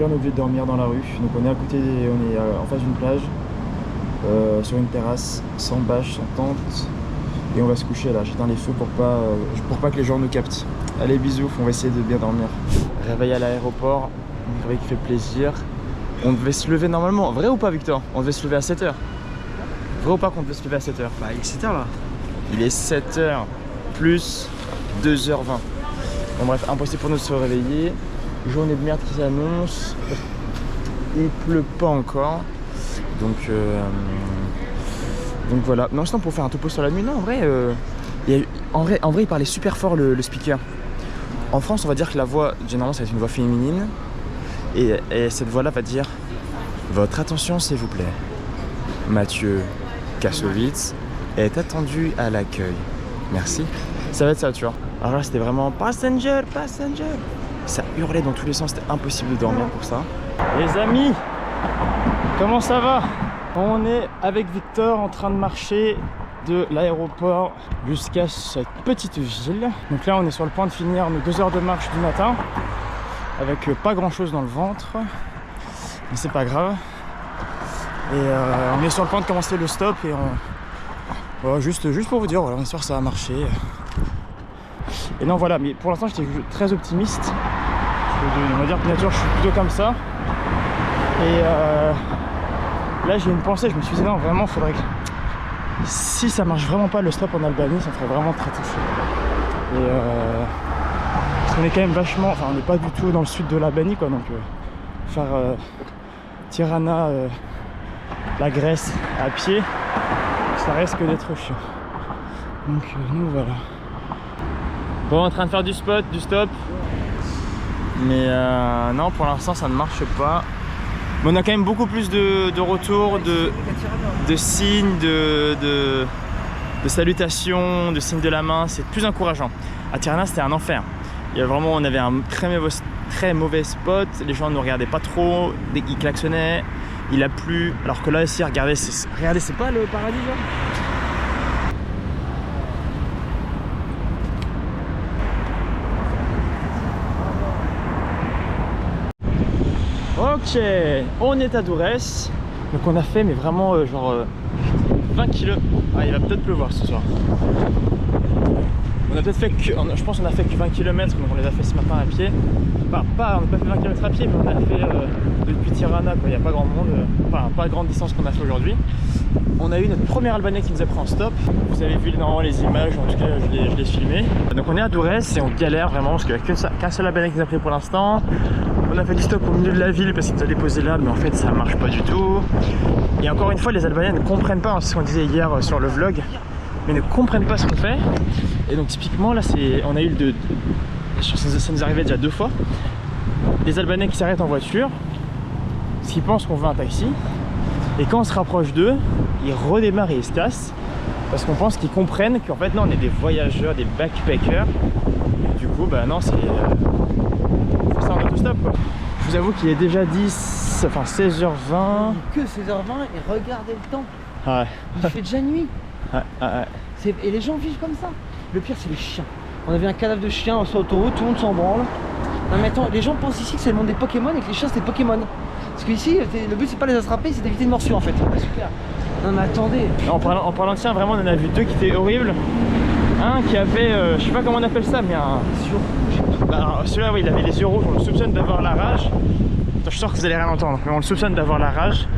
on est obligé de dormir dans la rue. Donc on est à côté, on est en face d'une plage, sur une terrasse, sans bâche, sans tente. Et on va se coucher là, j'éteins les feux pour pas que les gens nous captent. Allez bisous, on va essayer de bien dormir. Réveil à l'aéroport, un réveil qui fait plaisir. On devait se lever normalement, vrai ou pas Victor? On devait se lever à 7h. Vrai ou pas qu'on devait se lever à 7h? Bah il est 7h là. Il est 7h plus 2h20. Bon bref, impossible pour nous de se réveiller. Journée de merde qui s'annonce. Il pleut pas encore. Donc voilà. Non, sinon pour faire un topo sur la nuit, non en vrai, en vrai il parlait super fort le speaker. En France on va dire que la voix, généralement ça va être une voix féminine. Et cette voix là va dire: votre attention s'il vous plaît. Mathieu Kassovitz est attendu à l'accueil. Merci. Ça va être ça, tu vois. Alors là c'était vraiment passenger, passenger. Ça hurlait dans tous les sens, c'était impossible de dormir pour ça. Les amis, comment ça va? On est avec Victor en train de marcher de l'aéroport jusqu'à cette petite ville. Donc là on est sur le point de finir nos 2 heures de marche du matin avec pas grand chose dans le ventre, mais c'est pas grave. Et on est sur le point de commencer le stop et voilà, juste pour vous dire, voilà, on espère que ça va marcher. Et non voilà, mais pour l'instant j'étais très optimiste. On va dire que nature je suis plutôt comme ça. Et là j'ai une pensée, je me suis dit non vraiment faudrait que si ça marche vraiment pas le stop en Albanie, ça ferait vraiment très chaud. Et parce qu'on est quand même vachement, enfin on n'est pas du tout dans le sud de l'Albanie quoi, donc faire Tirana, la Grèce à pied, ça risque d'être chiant. Donc nous voilà. Bon, en train de faire du stop. Mais non, pour l'instant ça ne marche pas. Mais on a quand même beaucoup plus de retours, de signes, de salutations, de signes de la main. C'est plus encourageant. À Tirana c'était un enfer. Il y a vraiment, on avait un très mauvais spot. Les gens ne nous regardaient pas trop. Ils klaxonnaient. Il a plu. Alors que là ici, regardez, c'est pas le paradis genre. Ok, on est à Durrës. Donc on a fait mais vraiment genre 20 km. Ah, il va peut-être pleuvoir ce soir. On a peut-être fait que, je pense qu'on a fait que 20 km, donc on les a fait ce matin à pied. Enfin, on n'a pas fait 20 km à pied, mais on a fait depuis Tirana, quoi. Il n'y a pas grand monde, enfin pas grande distance qu'on a fait aujourd'hui. On a eu notre premier Albanais qui nous a pris en stop. Vous avez vu normalement les images, en tout cas je l'ai filmé. Donc on est à Durrës et on galère vraiment parce qu'il n'y a qu'un seul Albanais qui nous a pris pour l'instant. On a fait du stop au milieu de la ville parce qu'il nous a déposé là, mais en fait ça marche pas du tout. Et encore une fois, les Albanais ne comprennent pas, c'est ce qu'on disait hier sur le vlog, mais ne comprennent pas ce qu'on fait. Et donc typiquement là, on a eu ça nous arrivait déjà 2 fois. Les Albanais qui s'arrêtent en voiture, parce qu'ils pensent qu'on veut un taxi. Et quand on se rapproche d'eux, ils redémarrent et ils se cassent. Parce qu'on pense qu'ils comprennent qu'en fait non, on est des voyageurs, des backpackers. Et du coup, bah non, c'est un autostop quoi. Je vous avoue qu'il est déjà 16h20. Que 16h20 et regardez le temps. Ouais. Il fait déjà nuit. Ouais. Et les gens vivent comme ça. Le pire c'est les chiens. On avait un cadavre de chien sur l'autoroute, tout le monde s'en branle. Non mais attends, les gens pensent ici que c'est le monde des Pokémon et que les chiens c'est des Pokémon. Parce que ici, le but c'est pas les attraper, c'est d'éviter une morsure en fait. Super. Non mais attendez. En parlant de chiens, vraiment on en a vu 2 qui étaient horribles. Un qui avait, je sais pas comment on appelle ça, mais un... Bah, celui-là, oui, il avait les yeux rouges, on le soupçonne d'avoir la rage. Attends, je suis sûr que vous allez rien entendre, mais on le soupçonne d'avoir la rage.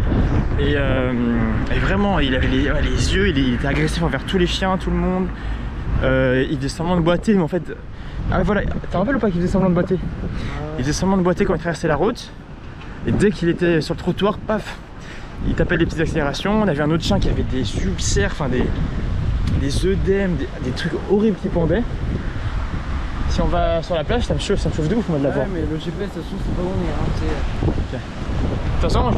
Et vraiment, il avait les yeux, il était agressif envers tous les chiens, tout le monde. Il faisait semblant de boiter, mais en fait... Ah voilà, tu te rappelles ou pas qu'il faisait semblant de boiter? Il faisait semblant de boiter quand il traversait la route. Et dès qu'il était sur le trottoir, paf, il tapait des petites accélérations. On avait un autre chien qui avait des ulcères, enfin des œdèmes, des trucs horribles qui pendaient. Si on va sur la plage, ça me chauffe de ouf moi de la voir. Ouais, mais le GPS, ça se trouve, c'est pas où on est. Hein, okay. De toute façon,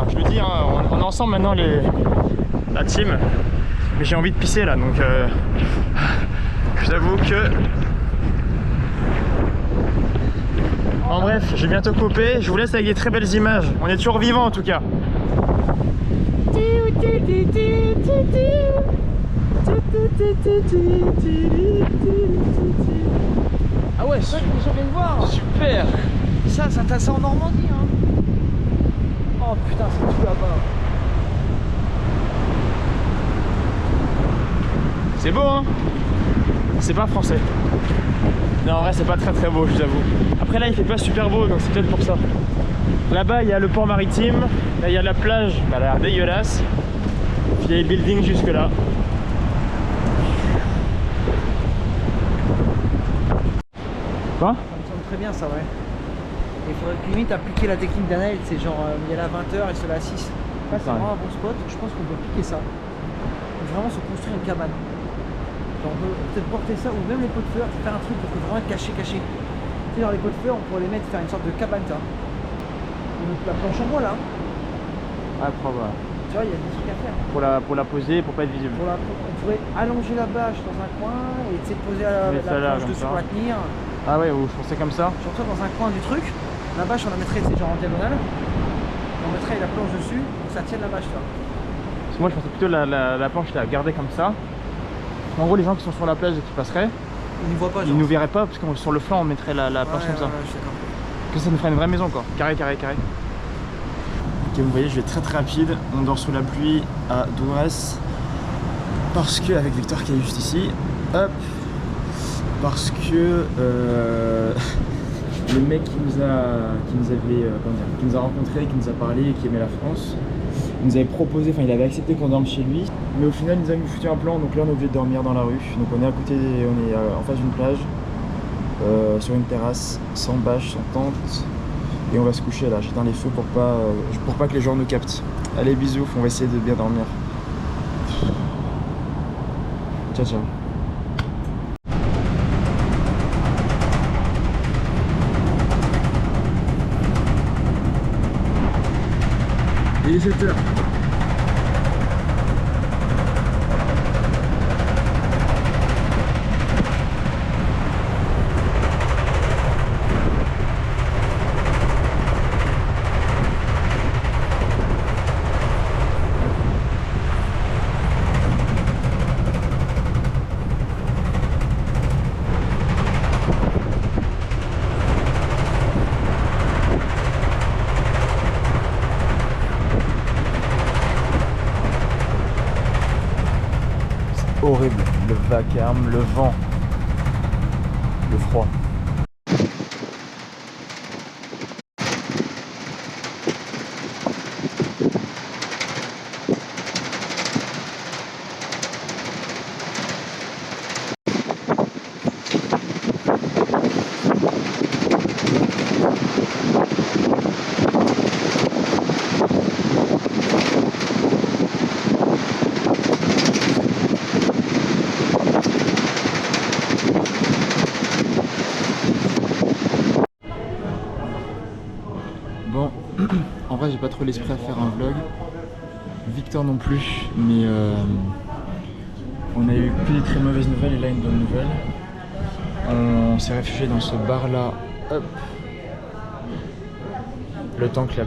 je le dis, hein, on est ensemble maintenant, la team. Mais j'ai envie de pisser là, donc je vous avoue que... En bref, j'ai bientôt coupé. Je vous laisse avec des très belles images. On est toujours vivants en tout cas. Ah ouais, c'est ça que les gens viennent voir. Super. Ça en Normandie hein. C'est beau hein. C'est pas français. Non en vrai c'est pas très très beau je vous avoue. Après là il fait pas super beau donc c'est peut-être pour ça. Là-bas il y a le port maritime, là il y a la plage, elle a l'air dégueulasse. Puis il y a les buildings jusque là. Quoi? Ça me semble très bien ça, ouais. Il faudrait que limite appliquer la technique d'Anaël, c'est genre il y a là 20h et cela à 6. Là c'est vraiment un bon spot, je pense qu'on peut appliquer ça. Et vraiment se construire une cabane. Genre, on peut peut-être porter ça, ou même les pots de fleurs, faire un truc pour vraiment être caché. Tu sais, genre les pots de fleurs, on pourrait les mettre, faire une sorte de cabane, ça. La planche en bois là. Ah probable. Tu vois, il y a des trucs à faire. Pour la poser, pour pas être visible. On pourrait allonger la bâche dans un coin et tu sais, poser la planche dessus pour la tenir. Ah ouais, ou je pensais comme ça. Genre ça dans un coin du truc, la bâche on la mettrait genre en diagonale. On mettrait la planche dessus pour que ça tienne la bâche là. Parce que moi je pensais plutôt la planche la garder comme ça. En gros les gens qui sont sur la plage et qui passeraient, ils ne voient pas. Ils nous verraient pas parce que sur le flanc on mettrait la planche comme ça. Ouais, je suis d'accord. Que ça nous ferait une vraie maison quoi. Carré. Ok vous voyez je vais très rapide. On dort sous la pluie à Dourès. Parce que avec Victor qui est juste ici. Hop. Parce que le mec qui nous a rencontré, qui nous a parlé, qui aimait la France, il nous avait proposé, enfin il avait accepté qu'on dorme chez lui, mais au final il nous a foutu un plan, donc là on est obligé de dormir dans la rue. Donc on est à côté, on est en face d'une plage, sur une terrasse, sans bâche, sans tente, et on va se coucher là. J'éteins les feux pour pas que les gens nous captent. Allez bisous, on va essayer de bien dormir. Ciao. Il est 7h. Horrible, le vacarme, le vent, le froid. Bon, en vrai j'ai pas trop l'esprit à faire un vlog, Victor non plus, mais on a eu que des très mauvaises nouvelles et là une bonne nouvelle. On s'est réfugié dans ce bar là, hop, le temps que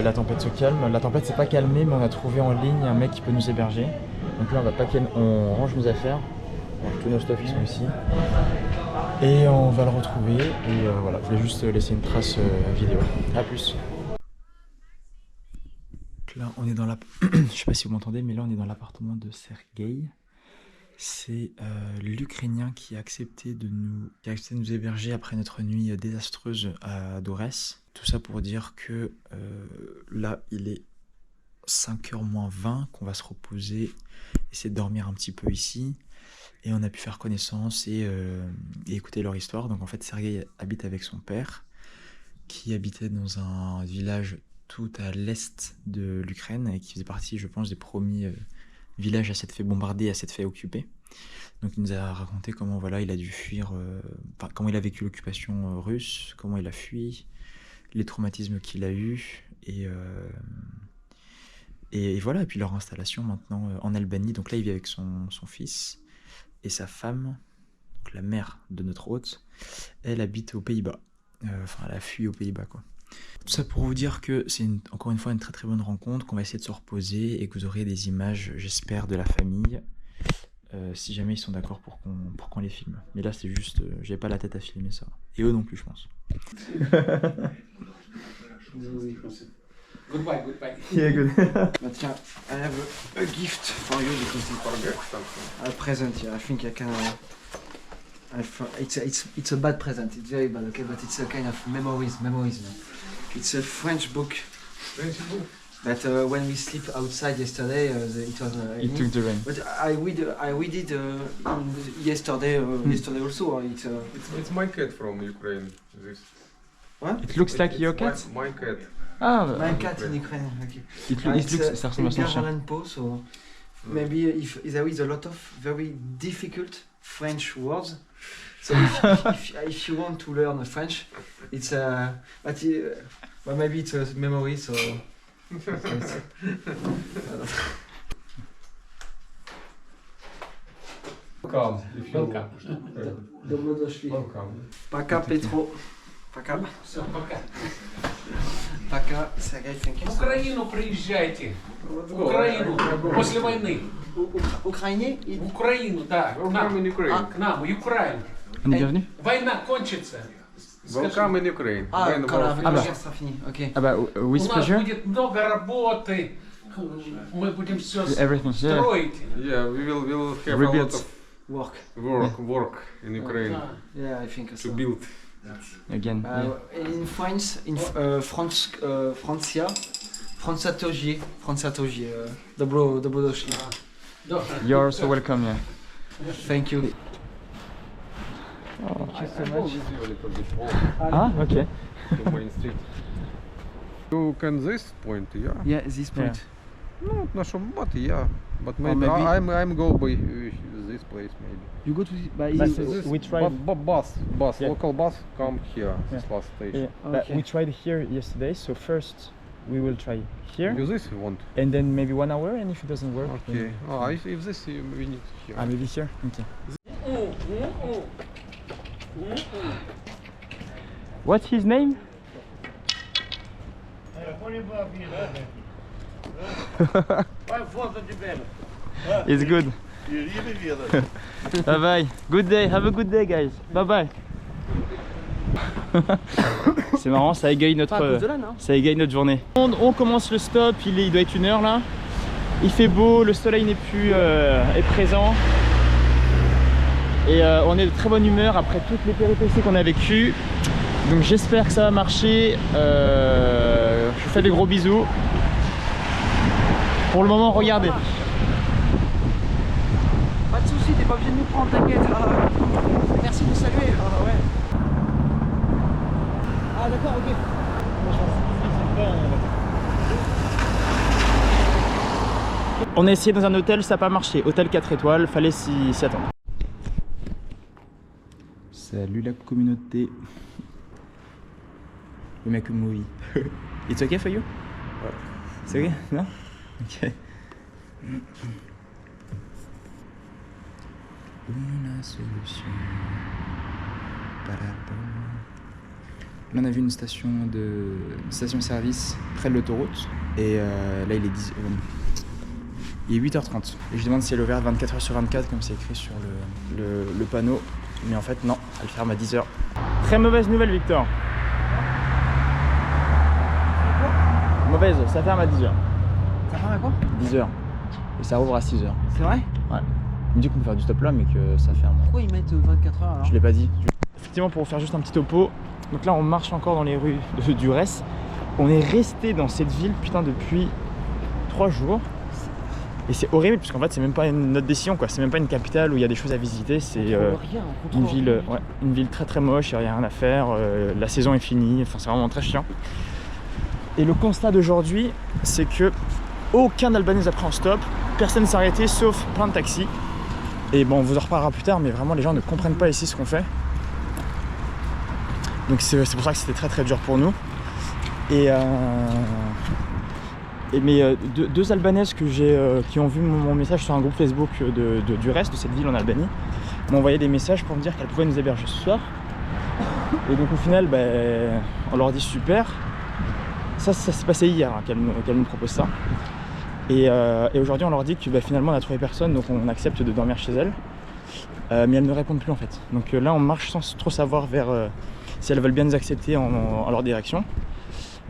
la tempête se calme. La tempête s'est pas calmée mais on a trouvé en ligne un mec qui peut nous héberger. Donc là on range nos affaires, tous nos stuff ils sont ici. Et on va le retrouver et voilà, je voulais juste laisser une trace vidéo. A plus. Là on est dans la... je sais pas si vous m'entendez mais là on est dans l'appartement de Sergueï. C'est l'Ukrainien qui a accepté de nous héberger après notre nuit désastreuse à Dorès. Tout ça pour dire que là il est 5h moins 20, qu'on va se reposer, essayer de dormir un petit peu ici. Et on a pu faire connaissance et écouter leur histoire. Donc en fait Sergueï habite avec son père qui habitait dans un village tout à l'est de l'Ukraine et qui faisait partie je pense des premiers villages à s'être fait bombarder, à s'être fait occuper. Donc il nous a raconté comment voilà, il a dû fuir, comment il a vécu l'occupation russe, comment il a fui, les traumatismes qu'il a eus et voilà, et puis leur installation maintenant en Albanie. Donc là il vit avec son fils et sa femme, donc la mère de notre hôte, elle habite aux Pays-Bas. Enfin, elle a fui aux Pays-Bas, quoi. Tout ça pour vous dire que c'est encore une fois une très très bonne rencontre, qu'on va essayer de se reposer et que vous aurez des images, j'espère, de la famille, si jamais ils sont d'accord pour qu'on les filme. Mais là, c'est juste, j'ai pas la tête à filmer ça. Et eux non plus, je pense. Goodbye, goodbye. Yeah, good. But yeah, I have a gift for you because a present. Yeah, I think I can. It's a bad present. It's very bad. Okay, but it's a kind of memories. Man. It's a French book. That when we sleep outside yesterday, it was. It took the rain. But I read it yesterday also. Or It's my cat from Ukraine. This. What? It looks like your cat? My cat. Ah, My cat in Ukraine. Okay. it looks, ça ressemble à son chien. Edgar Allan Poe, so maybe if there is a lot of very difficult French words. So if you want to learn French, it's but maybe it's a memory. So. Welcome. Welcome. Dobrodošli. Welcome. Пока, Петро. Пока. Все, пока. Пока, Сергей, thank you. В Украину приезжайте. В Украину. После войны. Украине? В Украину, да. К нам. Welcome in Ukraine. К нам, в Украину. On est bienvenu? Война кончится. Welcome in Ukraine. Ah, When quand la war guerre sera finie, ok. Ah bah, with У нас pleasure. будет много работы. Мы будем все Everything, yeah. строить. Yeah, we'll have Rebuild. a lot Work. of work in Ukraine Да. Yeah, I think to so. build. Again. Yeah. In France, France, Francatogie, Dobrodošli. Добре. You're so welcome, yeah. Thank you. I go with you a little bit Ah, okay. to Main Street. You can this point, yeah? Yeah, this point. No, not sure, but yeah. But maybe, maybe- I'm go by this place maybe. You go to But we tried. Bus, Yeah. local bus come here, this Yeah. last station. Yeah, but Okay. we tried here yesterday, so first we will try here, You this want? and then maybe 1 hour, and if it doesn't work, Okay. then- Oh, if this we need here. Ah, maybe here. Okay. What's his name? It's good. Bye bye. Good day. Have a good day, guys. Bye bye. C'est marrant, ça égaye notre. Pas à cause de l'âne, hein. Ça égaye notre journée. On commence le stop, il doit être 1 heure là. Il fait beau, le soleil n'est plus est présent. Et on est de très bonne humeur après toutes les péripéties qu'on a vécues. Donc j'espère que ça va marcher. Je vous fais des gros bisous. Pour le moment, regardez. Pas de soucis, t'es pas obligé de nous prendre, t'inquiète. Merci de nous saluer. Ouais. Ah d'accord, ok. On a essayé dans un hôtel, ça n'a pas marché. Hôtel 4 étoiles, fallait s'y attendre. Salut la communauté. Le mec movie. It's okay for you? C'est ok? Non? Ok. Une solution. Là on a vu une station-service près de l'autoroute. Et là il est il est 8h30. Et je demande si elle est ouverte 24h sur 24 comme c'est écrit sur le panneau. Mais en fait non, elle ferme à 10h. Très mauvaise nouvelle Victor. Mauvaise, ça ferme à 10h. Ça ferme à quoi? 10h. Et ça rouvre à 6h. C'est vrai? Ouais. Il me dit qu'on peut faire du stop là mais que ça ferme. Pourquoi ils mettent 24 heures alors? Je l'ai pas dit. Effectivement pour vous faire juste un petit topo. Donc là on marche encore dans les rues du Reste. On est resté dans cette ville putain depuis 3 jours. Et c'est horrible parce qu'en fait c'est même pas notre décision quoi. C'est même pas une capitale où il y a des choses à visiter. C'est une ville, une ville très très moche, il n'y a rien à faire. La saison est finie, enfin c'est vraiment très chiant. Et le constat d'aujourd'hui c'est que aucun Albanais n'a pris en stop. Personne ne s'est arrêté sauf plein de taxis. Et bon on vous en reparlera plus tard mais vraiment les gens ne comprennent pas ici ce qu'on fait. Donc c'est pour ça que c'était très très dur pour nous. Mais deux Albanaises que qui ont vu mon message sur un groupe Facebook du Reste, de cette ville en Albanie, m'ont envoyé des messages pour me dire qu'elles pouvaient nous héberger ce soir. Et donc au final, on leur dit super. Ça s'est passé hier hein, qu'elles nous proposent ça. Et aujourd'hui on leur dit que finalement on a trouvé personne, donc on accepte de dormir chez elles. Mais elles ne répondent plus en fait. Donc là on marche sans trop savoir vers si elles veulent bien nous accepter en leur direction.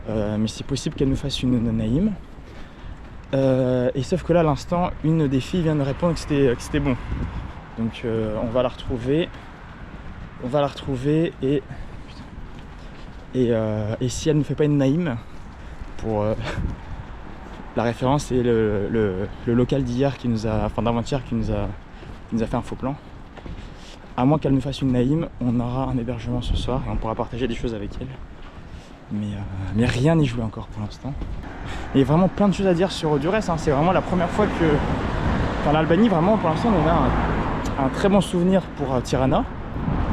mais c'est possible qu'elle nous fasse une Naïm. Et sauf que là, à l'instant, une des filles vient de répondre que c'était bon. Donc on va la retrouver. Et si elle ne nous fait pas une Naïm, pour la référence, c'est le local d'hier d'avant-hier qui nous a fait un faux plan. À moins qu'elle nous fasse une Naïm, on aura un hébergement ce soir et on pourra partager des choses avec elle. Mais rien n'est joué encore pour l'instant. Il y a vraiment plein de choses à dire sur Durrës, hein. C'est vraiment la première fois que... Enfin, l'Albanie, vraiment, pour l'instant, on a un très bon souvenir pour Tirana.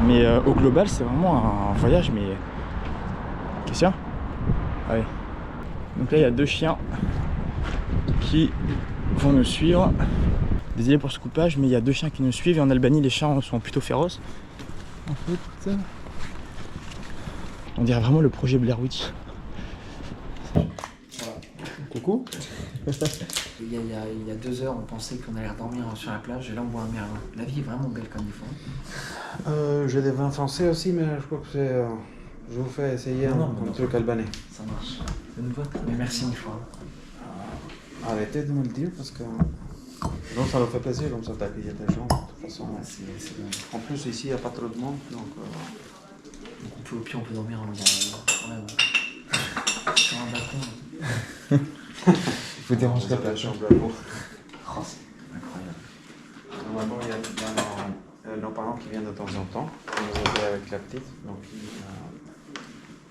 Mais au global, c'est vraiment un voyage, mais... Qu'est-ce qu'il y a ? Ah oui. Donc là, il y a 2 chiens qui vont nous suivre. Désolé pour ce coupage, mais il y a 2 chiens qui nous suivent. Et en Albanie, les chiens sont plutôt féroces. En fait... On dirait vraiment le projet Blair Witch. Coucou. il y a 2 heures, on pensait qu'on allait dormir sur la plage, et là on boit un merlot. La vie est vraiment belle comme il faut. J'ai des vins français aussi, mais je crois que c'est... je vous fais essayer un truc albanais. Ça marche. De nouveau. Mais merci une fois. Arrêtez de me le dire parce que... Non, ça nous fait plaisir comme ça d'accueillir des gens. De toute façon, C'est bon. en plus, ici, il n'y a pas trop de monde, donc... Au pire, on peut dormir sur un balcon. Vous dérangerez pas pas. la chambre à vous. Oh, c'est incroyable. Normalement, il y a nos parents qui viennent de temps en temps, qui nous aider avec la petite, donc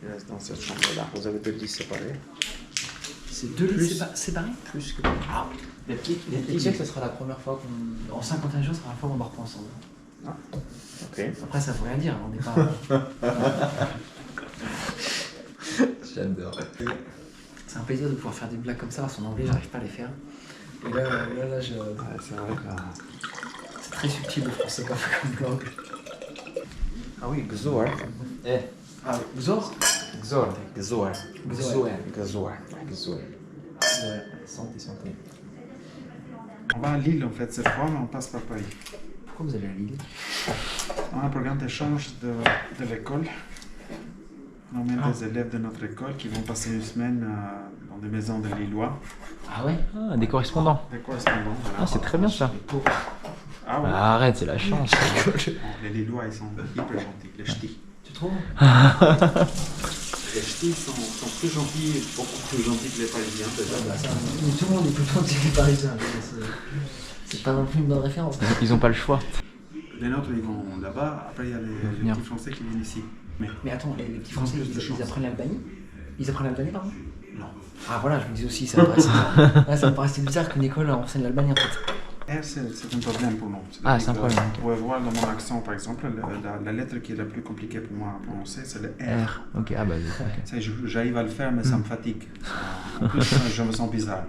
ils restent dans cette chambre-là. Vous avez 2 lits séparés. C'est 2 lits séparés. Plus que... Ah, les petits, ce sera la première fois qu'on... En 51 jours, ce sera la fois qu'on dort pas ensemble. Ah, ok. Après, ça veut rien dire, on n'est pas... J'adore. C'est un plaisir de pouvoir faire des blagues comme ça, parce qu'en anglais, j'arrive pas à les faire. Et là, je... Ouais, c'est vrai que... C'est très subtil le français comme langue. Ah oui, Gzor. Ah, Xor Gzor. Gzor. Gzor. Gzor. Gzor. Ouais, santé. On va à Lille en fait cette fois, mais on passe par Paris. Pourquoi vous allez à Lille? On a un programme d'échange de l'école. On emmène des élèves de notre école qui vont passer une semaine dans des maisons de Lillois. Ah ouais? Ah, des correspondants. Des correspondants. Voilà. Ah, c'est très bien ça. Ah ouais. Bah, arrête, c'est la chance. Les Lillois, ils sont hyper gentils, les ch'tis. Tu trouves? Les ch'tis sont plus gentils, beaucoup plus gentils que les Parisiens déjà. Mais tout le monde est plus gentil que les Parisiens. C'est pas non plus une bonne référence. Ils ont pas le choix. Les nôtres, ils vont là-bas. Après, il y a les petits Français qui viennent ici. Mais attends, les petits Français, ils apprennent l'Albanie? Ils apprennent l'Albanie, pardon? Non. Ah voilà, je me dis aussi, ça me paraissait bizarre qu'une école enseigne l'Albanie en fait. R, c'est un problème pour nous. Ah, c'est un problème. Vous pouvez voir dans mon accent, par exemple, la lettre qui est la plus compliquée pour moi à prononcer, c'est le R. R. Ok, ah bah ok. Ça, j'arrive à le faire, mais ça me fatigue. En plus, je me sens bizarre.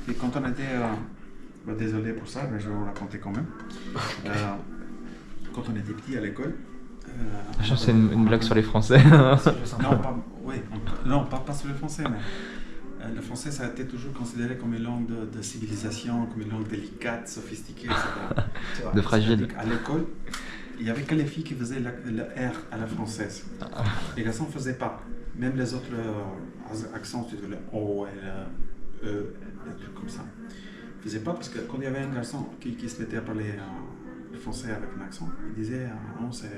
Et quand on était... désolé pour ça, mais je vais vous raconter quand même. Quand on était petit à l'école... Je pense que c'est une blague sur les Français. Non, pas sur le français, mais le français, ça a été toujours considéré comme une langue de civilisation, comme une langue délicate, sophistiquée, etc. De fragile. À l'école, il n'y avait que les filles qui faisaient le R à la française. Les garçons ne faisaient pas. Même les autres accents, le O et le E, des trucs comme ça. Ils ne faisaient pas parce que quand il y avait un garçon qui se mettait à parler le français avec un accent, il disait non, c'est...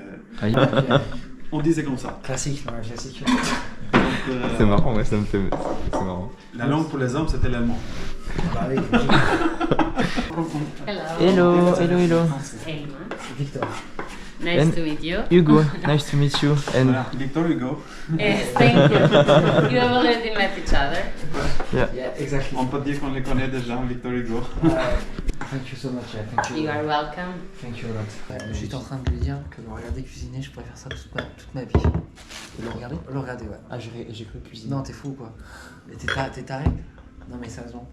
On disait comme ça. Classique, ouais, classique. Donc, C'est marrant, ouais, ça me fait... C'est marrant. La langue pour les hommes, c'était l'allemand. Bah oui. Hello. Hello. Victor. Nice to meet you. Hugo, nice to meet you. And Voilà, Victor Hugo. Yes, thank you. You have already met each other. Yeah, exactly. On peut dire qu'on les connaît déjà, Victor Hugo. Thank you so much. Yeah, thank you. You are welcome. Thank you a lot. J'étais en train de lui dire que le regarder cuisiner, je pourrais faire ça toute ma vie. Le regarder? Le regarder, ouais. ah, j'ai cru cuisiner. Non, t'es fou quoi. Mais t'es taré? Non, mais sérieusement.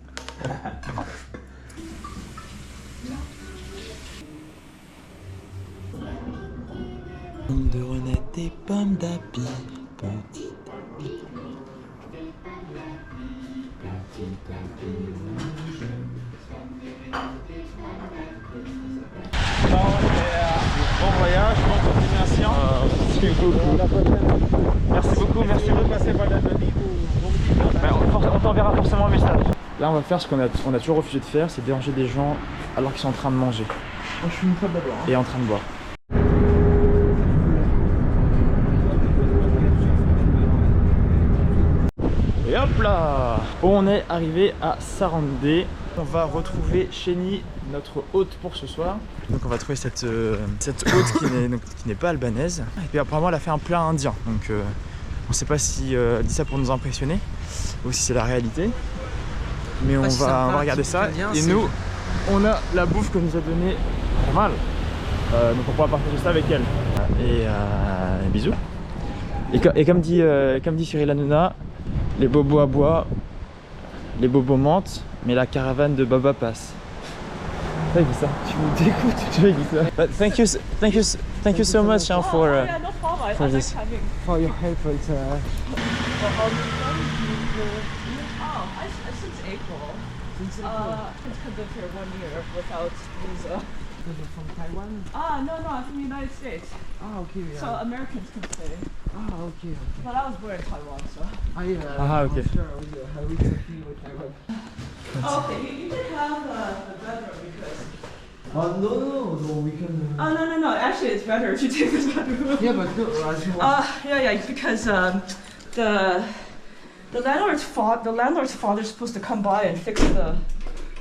De renaître des pommes d'api. Bon voyage, bonne continuation. beaucoup. Merci beaucoup, merci beaucoup. On t'enverra forcément un message. Là, on va faire ce qu'on a toujours refusé de faire, c'est déranger des gens alors qu'ils sont en train de manger. Moi je suis une fois d'abord. Et en train de boire. Et hop là! On est arrivé à Sarandé. On va retrouver Chéni, notre hôte pour ce soir. Donc on va trouver cette hôte qui n'est pas albanaise. Et puis apparemment elle a fait un plat indien. Donc on ne sait pas si elle dit ça pour nous impressionner ou si c'est la réalité. Mais on va regarder ça. Et nous, on a la bouffe que nous a donnée pas mal. Donc on pourra partager ça avec elle. Et bisous. Et comme dit Cyril Hanouna, les bobos aboient, les bobos mentent, mais la caravane de Baba passe. Tu as dit ça? Tu me dégoûtes. Tu as dit ça. But thank you so much for Yeah, no problem. for I like this. having. For your help, it's Since April. Since lived here 1 year without visa. from Taiwan. No, I'm from the United States. Okay. Yeah. So Americans can stay. Okay. But I was born in Taiwan, so. Okay. Okay. Sure, I will continue with Taiwan. Okay, you can have the bedroom because. No, we can. No. Actually, it's better if you take the bedroom. Yeah, but no, Because the landlord's father's supposed to come by and fix the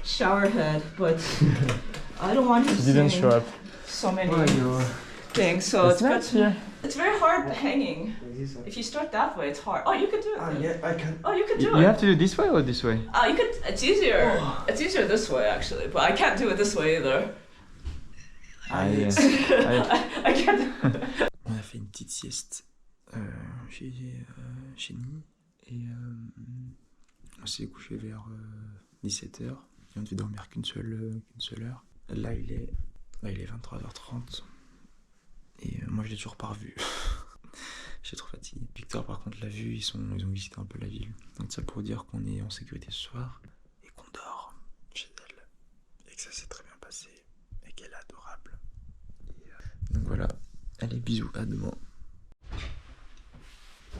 shower head, but I don't want him She didn't seeing show up. so many you things. So It's it's nice good. here. It's very hard hanging. If you start that way, it's hard. Oh, you could do it. yeah, I can. Oh, you could do You it. have to do this way or this way? You could. It's easier. It's easier this way actually, but I can't do it this way either. I can't. On a fait une petite sieste chez Chéni et on s'est couché vers 17h et on devait dormir qu'une seule heure. Là il est 23h30 et moi je l'ai toujours pas revu. J'étais trop fatigué. Victor par contre l'a vu, ils ont visité un peu la ville. Donc ça pour dire qu'on est en sécurité ce soir et qu'on dort chez elle et que ça s'est très bien passé et qu'elle est adorable. Donc voilà, allez bisous, à demain.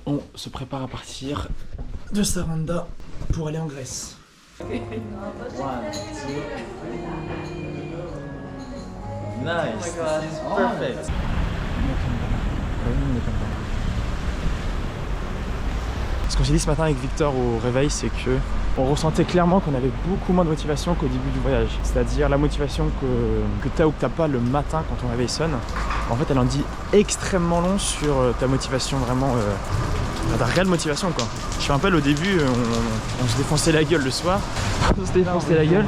On se prépare à partir de Saranda pour aller en Grèce. Nice, this is perfect. Ce qu'on s'est dit ce matin avec Victor au réveil, c'est que on ressentait clairement qu'on avait beaucoup moins de motivation qu'au début du voyage. C'est-à-dire la motivation que t'as ou que t'as pas le matin quand ton réveil sonne. En fait, elle en dit extrêmement long sur ta motivation vraiment, ta réelle motivation quoi. Je me rappelle au début, on se défonçait la gueule le soir, on se défonçait la gueule,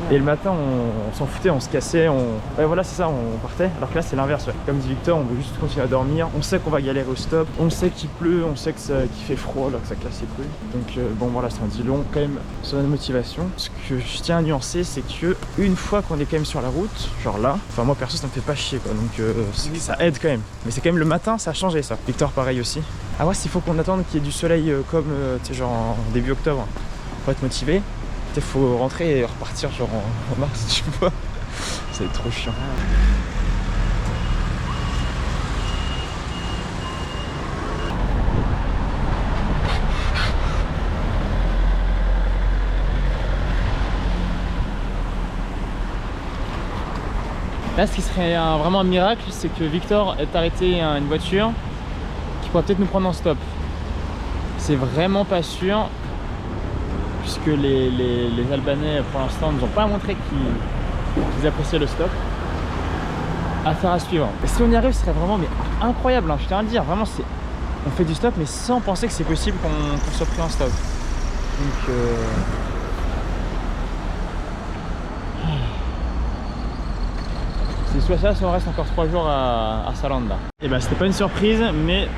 et le matin on s'en foutait, on se cassait, ouais voilà c'est ça, on partait. Alors que là c'est l'inverse, ouais. Comme dit Victor, on veut juste continuer à dormir, on sait qu'on va galérer au stop, on sait qu'il pleut, on sait qu'il fait froid alors que ça casse les couilles. Donc bon voilà, ça en dit long quand même sur notre motivation. Ce que je tiens à nuancer, c'est que une fois qu'on est quand même sur la route, genre là, enfin moi perso ça me fait pas chier quoi, donc ça aide quand même. Mais c'est quand même le matin, ça a changé ça. Victor pareil aussi. Ah ouais, s'il faut qu'on attende qu'il y ait du soleil comme tu sais genre en début octobre pour être motivé, il faut rentrer et repartir genre en mars, tu vois. Ça va être trop chiant. Là, ce qui serait vraiment un miracle, c'est que Victor ait arrêté une voiture qui pourrait peut-être nous prendre en stop. C'est vraiment pas sûr, puisque les Albanais, pour l'instant, ne nous ont pas montré qu'ils appréciaient le stop. Affaire à suivre. Et si on y arrive, ce serait vraiment incroyable, hein, je tiens à le dire. Vraiment, on fait du stop, mais sans penser que c'est possible qu'on soit pris en stop. Donc... C'est soit ça, soit on reste encore 3 jours à Saranda. Et bah c'était pas une surprise, mais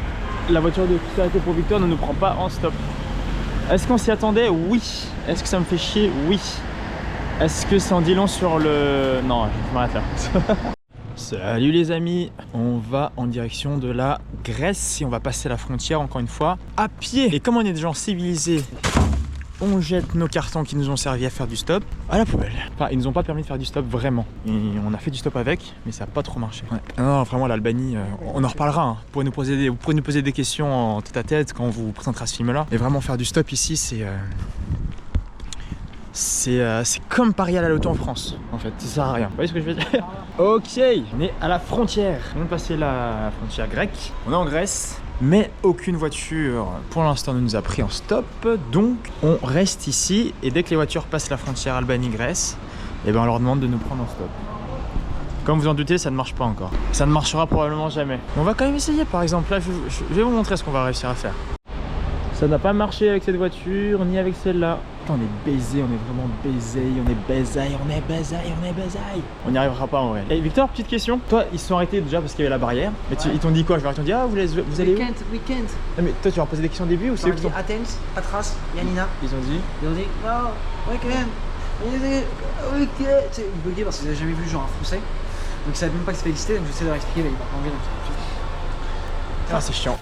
la voiture de sécurité pour Victor ne nous prend pas en stop. Est-ce qu'on s'y attendait? Oui. Est-ce que ça me fait chier? Oui. Est-ce que ça en dit long sur le... Non, je m'arrête là. Salut les amis, on va en direction de la Grèce et on va passer la frontière encore une fois à pied. Et comme on est des gens civilisés on jette nos cartons qui nous ont servi à faire du stop à la poubelle. Enfin, ils nous ont pas permis de faire du stop vraiment. Et on a fait du stop avec, mais ça a pas trop marché. Ouais. Non, vraiment, l'Albanie, on en reparlera. Hein. Vous pourrez nous poser des questions en tête à tête quand on vous présentera ce film-là. Et vraiment, faire du stop ici, c'est comme parier à la loto en France, en fait, ça sert à rien. Vous voyez ce que je veux dire? Ok, on est à la frontière. On vient de passer la frontière grecque. On est en Grèce, mais aucune voiture pour l'instant ne nous a pris en stop. Donc on reste ici et dès que les voitures passent la frontière Albanie-Grèce, eh ben on leur demande de nous prendre en stop. Comme vous en doutez, ça ne marche pas encore. Ça ne marchera probablement jamais. Mais on va quand même essayer. Par exemple, là, je vais vous montrer ce qu'on va réussir à faire. Ça n'a pas marché avec cette voiture, ni avec celle-là. On est baisé, on est vraiment baisé, on est baisaille, on est baisaille, on est baisaille. On n'y arrivera pas en vrai. Et Victor, petite question. Toi, ils se sont arrêtés déjà parce qu'il y avait la barrière. Mais ils t'ont dit quoi? Ils t'ont dit, ah, vous allez où? Weekend. Ah, mais toi, tu leur as posé des questions au début ou c'est eux qui t'ont... Athens, Patras, Yanina. Ils ont dit? Ils ont dit, non, weekend. Weekend. Tu sais, ils buggaient parce qu'ils n'avaient jamais vu le genre en français. Donc ils savaient même pas qu'ils se félicitait, donc j'essaie de leur expliquer, mais ils m'ont pas envie. Ah, c'est chiant.